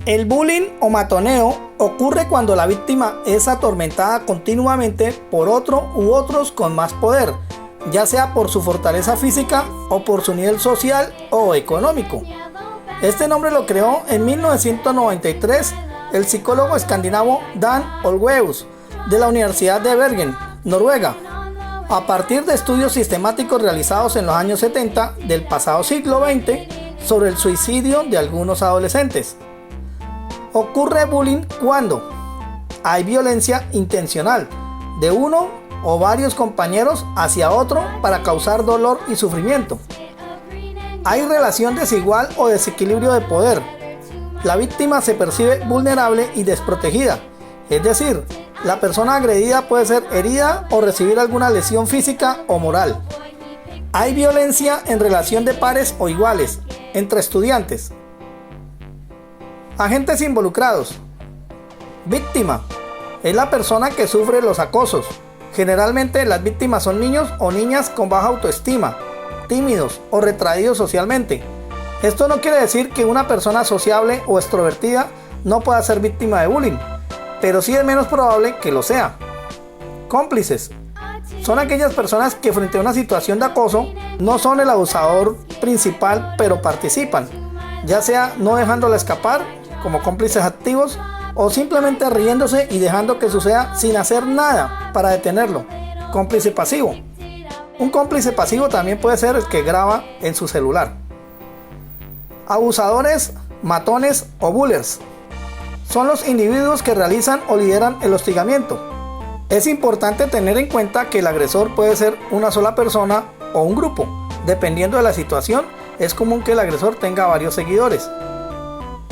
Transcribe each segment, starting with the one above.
El bullying o matoneo ocurre cuando la víctima es atormentada continuamente por otro u otros con más poder, ya sea por su fortaleza física o por su nivel social o económico. Este nombre lo creó en 1993 el psicólogo escandinavo Dan Olweus de la Universidad de Bergen, Noruega, a partir de estudios sistemáticos realizados en los años 70 del pasado siglo XX sobre el suicidio de algunos adolescentes. Ocurre bullying cuando hay violencia intencional de uno o varios compañeros hacia otro para causar dolor y sufrimiento. Hay relación desigual o desequilibrio de poder. La víctima se percibe vulnerable y desprotegida, es decir, la persona agredida puede ser herida o recibir alguna lesión física o moral. Hay violencia en relación de pares o iguales, entre estudiantes. Agentes involucrados. Víctima. Es la persona que sufre los acosos. Generalmente las víctimas son niños o niñas con baja autoestima, tímidos o retraídos socialmente. Esto no quiere decir que una persona sociable o extrovertida no pueda ser víctima de bullying, pero sí es menos probable que lo sea. Cómplices. Son aquellas personas que frente a una situación de acoso no son el abusador principal, pero participan, ya sea no dejándola escapar como cómplices activos o simplemente riéndose y dejando que suceda sin hacer nada para detenerlo. Cómplice pasivo. Un cómplice pasivo también puede ser el que graba en su celular. Abusadores, matones o bullers. Son los individuos que realizan o lideran el hostigamiento. Es importante tener en cuenta que el agresor puede ser una sola persona o un grupo. Dependiendo de la situación, es común que el agresor tenga varios seguidores.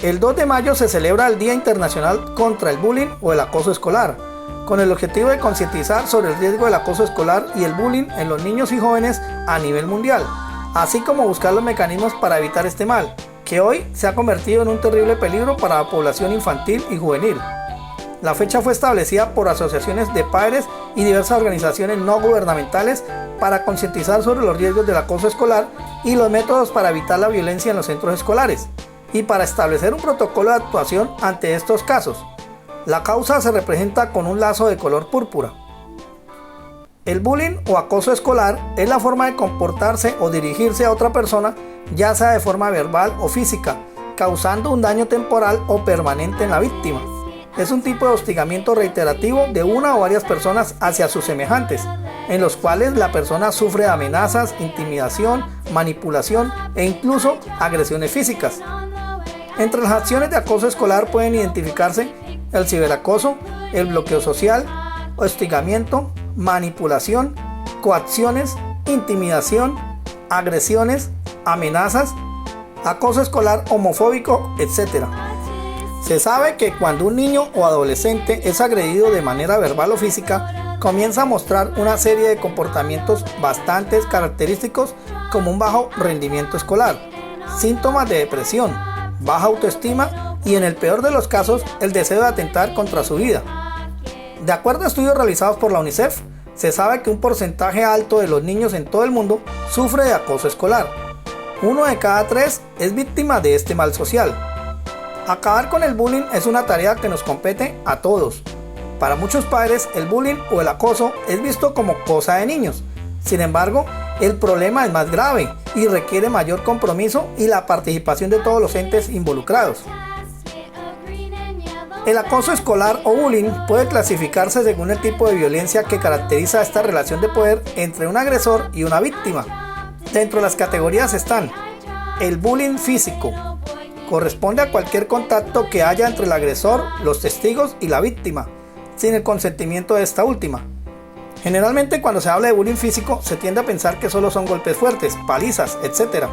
El 2 de mayo se celebra el Día Internacional contra el Bullying o el Acoso Escolar, con el objetivo de concientizar sobre el riesgo del acoso escolar y el bullying en los niños y jóvenes a nivel mundial, así como buscar los mecanismos para evitar este mal, que hoy se ha convertido en un terrible peligro para la población infantil y juvenil. La fecha fue establecida por asociaciones de padres y diversas organizaciones no gubernamentales para concientizar sobre los riesgos del acoso escolar y los métodos para evitar la violencia en los centros escolares, y para establecer un protocolo de actuación ante estos casos. La causa se representa con un lazo de color púrpura. El bullying o acoso escolar es la forma de comportarse o dirigirse a otra persona, ya sea de forma verbal o física, causando un daño temporal o permanente en la víctima. Es un tipo de hostigamiento reiterativo de una o varias personas hacia sus semejantes, en los cuales la persona sufre amenazas, intimidación, manipulación e incluso agresiones físicas. Entre las acciones de acoso escolar pueden identificarse el ciberacoso, el bloqueo social, hostigamiento, manipulación, coacciones, intimidación, agresiones, amenazas, acoso escolar homofóbico, etc. Se sabe que cuando un niño o adolescente es agredido de manera verbal o física, comienza a mostrar una serie de comportamientos bastante característicos como un bajo rendimiento escolar, síntomas de depresión, baja autoestima y en el peor de los casos el deseo de atentar contra su vida. De acuerdo a estudios realizados por la UNICEF, se sabe que un porcentaje alto de los niños en todo el mundo sufre de acoso escolar. 1 de cada 3 es víctima de este mal social. Acabar con el bullying es una tarea que nos compete a todos. Para muchos padres, el bullying o el acoso es visto como cosa de niños. Sin embargo, el problema es más grave y requiere mayor compromiso y la participación de todos los entes involucrados. El acoso escolar o bullying puede clasificarse según el tipo de violencia que caracteriza esta relación de poder entre un agresor y una víctima. Dentro de las categorías están el bullying físico. Corresponde a cualquier contacto que haya entre el agresor, los testigos y la víctima, sin el consentimiento de esta última. Generalmente cuando se habla de bullying físico se tiende a pensar que solo son golpes fuertes, palizas, etc.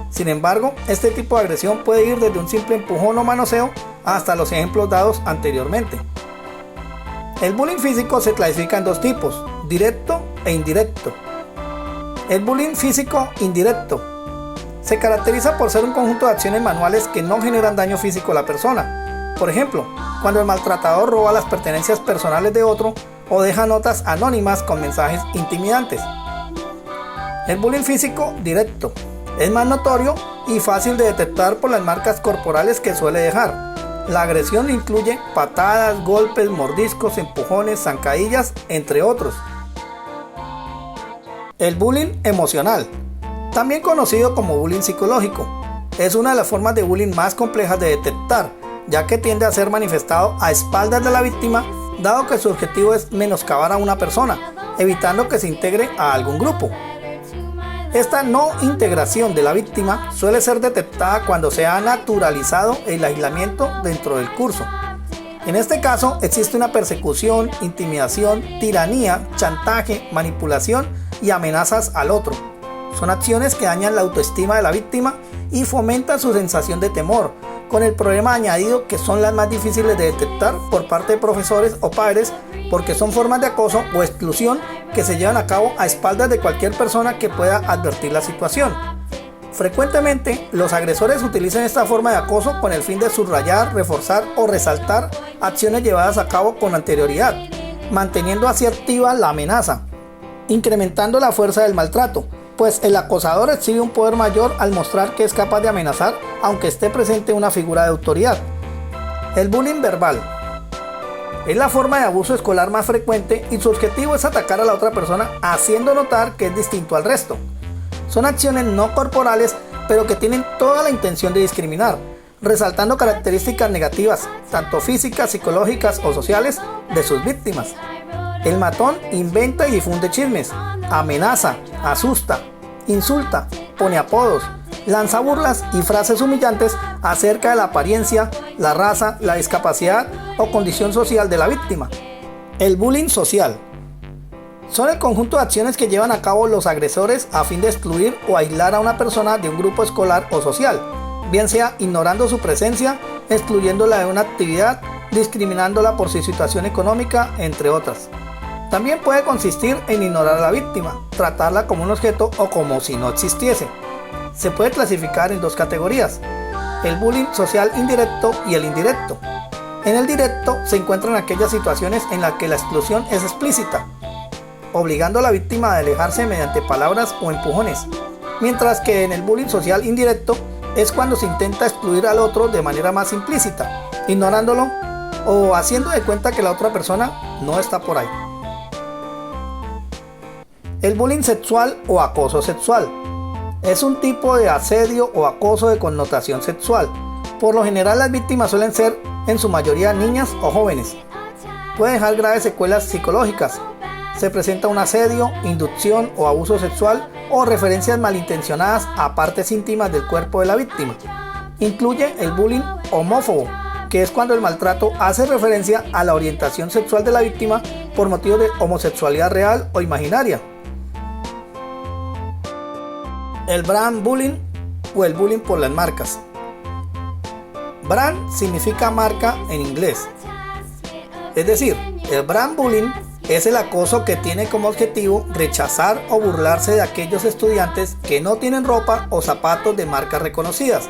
Sin embargo, este tipo de agresión puede ir desde un simple empujón o manoseo hasta los ejemplos dados anteriormente. El bullying físico se clasifica en dos tipos, directo e indirecto. El bullying físico indirecto se caracteriza por ser un conjunto de acciones manuales que no generan daño físico a la persona. Por ejemplo, cuando el maltratador roba las pertenencias personales de otro o deja notas anónimas con mensajes intimidantes. El bullying físico directo es más notorio y fácil de detectar por las marcas corporales que suele dejar. La agresión incluye patadas, golpes, mordiscos, empujones, zancadillas, entre otros. El bullying emocional, también conocido como bullying psicológico, es una de las formas de bullying más complejas de detectar, ya que tiende a ser manifestado a espaldas de la víctima, dado que su objetivo es menoscabar a una persona, evitando que se integre a algún grupo. Esta no integración de la víctima suele ser detectada cuando se ha naturalizado el aislamiento dentro del curso. En este caso existe una persecución, intimidación, tiranía, chantaje, manipulación y amenazas al otro. Son acciones que dañan la autoestima de la víctima y fomentan su sensación de temor, con el problema añadido que son las más difíciles de detectar por parte de profesores o padres, porque son formas de acoso o exclusión que se llevan a cabo a espaldas de cualquier persona que pueda advertir la situación. Frecuentemente, los agresores utilizan esta forma de acoso con el fin de subrayar, reforzar o resaltar acciones llevadas a cabo con anterioridad, manteniendo así activa la amenaza, incrementando la fuerza del maltrato, pues el acosador exhibe un poder mayor al mostrar que es capaz de amenazar aunque esté presente una figura de autoridad. El bullying verbal es la forma de abuso escolar más frecuente y su objetivo es atacar a la otra persona haciendo notar que es distinto al resto. Son acciones no corporales pero que tienen toda la intención de discriminar, resaltando características negativas, tanto físicas, psicológicas o sociales, de sus víctimas. El matón inventa y difunde chismes, amenaza, asusta, insulta, pone apodos, lanza burlas y frases humillantes acerca de la apariencia, la raza, la discapacidad o condición social de la víctima. El bullying social son el conjunto de acciones que llevan a cabo los agresores a fin de excluir o aislar a una persona de un grupo escolar o social, bien sea ignorando su presencia, excluyéndola de una actividad, discriminándola por su situación económica, entre otras. También puede consistir en ignorar a la víctima, tratarla como un objeto o como si no existiese. Se puede clasificar en dos categorías: el bullying social indirecto y el indirecto. En el directo se encuentran aquellas situaciones en las que la exclusión es explícita, obligando a la víctima a alejarse mediante palabras o empujones, mientras que en el bullying social indirecto es cuando se intenta excluir al otro de manera más implícita, ignorándolo o haciendo de cuenta que la otra persona no está por ahí. El bullying sexual o acoso sexual es un tipo de asedio o acoso de connotación sexual. Por lo general las víctimas suelen ser en su mayoría niñas o jóvenes. Puede dejar graves secuelas psicológicas. Se presenta un asedio, inducción o abuso sexual o referencias malintencionadas a partes íntimas del cuerpo de la víctima. Incluye el bullying homófobo, que es cuando el maltrato hace referencia a la orientación sexual de la víctima por motivos de homosexualidad real o imaginaria. El brand bullying o el bullying por las marcas. Brand significa marca en inglés. Es decir, el brand bullying es el acoso que tiene como objetivo rechazar o burlarse de aquellos estudiantes que no tienen ropa o zapatos de marcas reconocidas,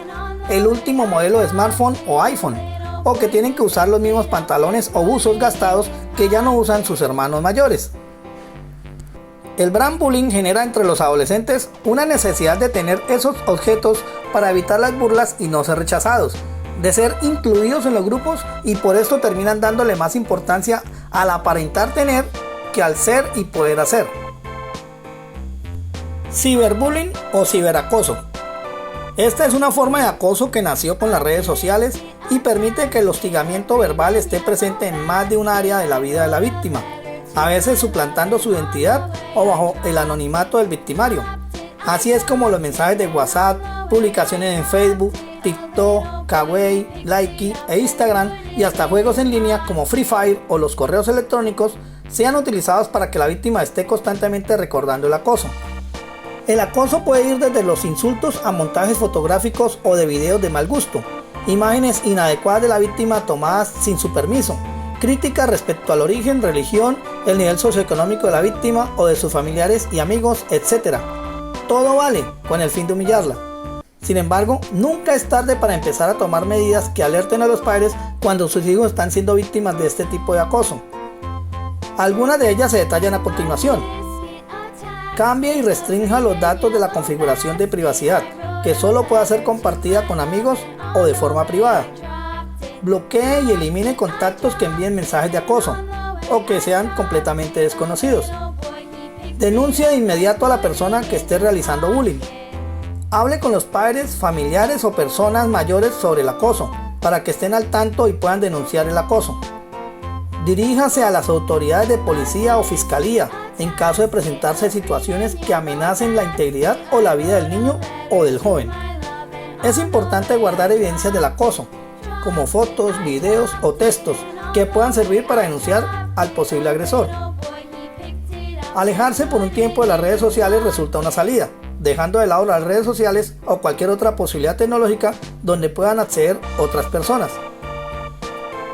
el último modelo de smartphone o iPhone, o que tienen que usar los mismos pantalones o buzos gastados que ya no usan sus hermanos mayores. El brand bullying genera entre los adolescentes una necesidad de tener esos objetos para evitar las burlas y no ser rechazados, de ser incluidos en los grupos, y por esto terminan dándole más importancia al aparentar tener que al ser y poder hacer. Ciberbullying o ciberacoso. Esta es una forma de acoso que nació con las redes sociales y permite que el hostigamiento verbal esté presente en más de un área de la vida de la víctima, a veces suplantando su identidad o bajo el anonimato del victimario. Así es como los mensajes de WhatsApp, publicaciones en Facebook, TikTok, Kawaii, Likee e Instagram, y hasta juegos en línea como Free Fire o los correos electrónicos sean utilizados para que la víctima esté constantemente recordando el acoso. El acoso puede ir desde los insultos a montajes fotográficos o de videos de mal gusto, imágenes inadecuadas de la víctima tomadas sin su permiso, críticas respecto al origen, religión, el nivel socioeconómico de la víctima o de sus familiares y amigos, etc. Todo vale con el fin de humillarla. Sin embargo, nunca es tarde para empezar a tomar medidas que alerten a los padres cuando sus hijos están siendo víctimas de este tipo de acoso. Algunas de ellas se detallan a continuación. Cambie y restrinja los datos de la configuración de privacidad, que solo pueda ser compartida con amigos o de forma privada. Bloquee y elimine contactos que envíen mensajes de acoso o que sean completamente desconocidos. Denuncie de inmediato a la persona que esté realizando bullying. Hable con los padres, familiares o personas mayores sobre el acoso para que estén al tanto y puedan denunciar el acoso. Diríjase a las autoridades de policía o fiscalía en caso de presentarse situaciones que amenacen la integridad o la vida del niño o del joven. Es importante guardar evidencias del acoso, como fotos, videos o textos que puedan servir para denunciar al posible agresor. Alejarse por un tiempo de las redes sociales resulta una salida, dejando de lado las redes sociales o cualquier otra posibilidad tecnológica donde puedan acceder otras personas.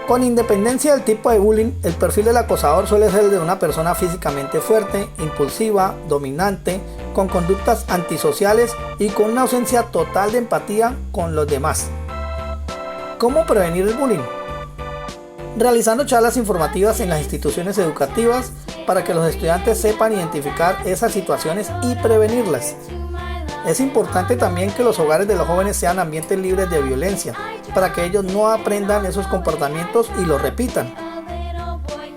Con independencia del tipo de bullying, el perfil del acosador suele ser el de una persona físicamente fuerte, impulsiva, dominante, con conductas antisociales y con una ausencia total de empatía con los demás. ¿Cómo prevenir el bullying? Realizando charlas informativas en las instituciones educativas para que los estudiantes sepan identificar esas situaciones y prevenirlas. Es importante también que los hogares de los jóvenes sean ambientes libres de violencia, para que ellos no aprendan esos comportamientos y los repitan.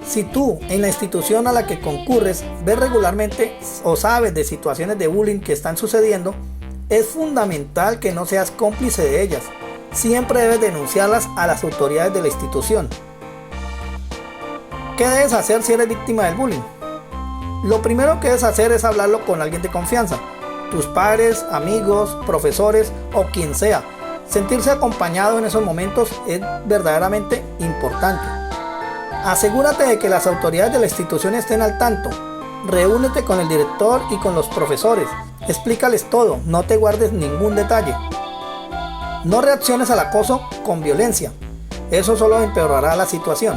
Si tú, en la institución a la que concurres, ves regularmente o sabes de situaciones de bullying que están sucediendo, es fundamental que no seas cómplice de ellas. Siempre debes denunciarlas a las autoridades de la institución. ¿Qué debes hacer si eres víctima del bullying? Lo primero que debes hacer es hablarlo con alguien de confianza, tus padres, amigos, profesores o quien sea. Sentirse acompañado en esos momentos es verdaderamente importante. Asegúrate de que las autoridades de la institución estén al tanto. Reúnete con el director y con los profesores. Explícales todo, no te guardes ningún detalle. No reacciones al acoso con violencia. Eso solo empeorará la situación.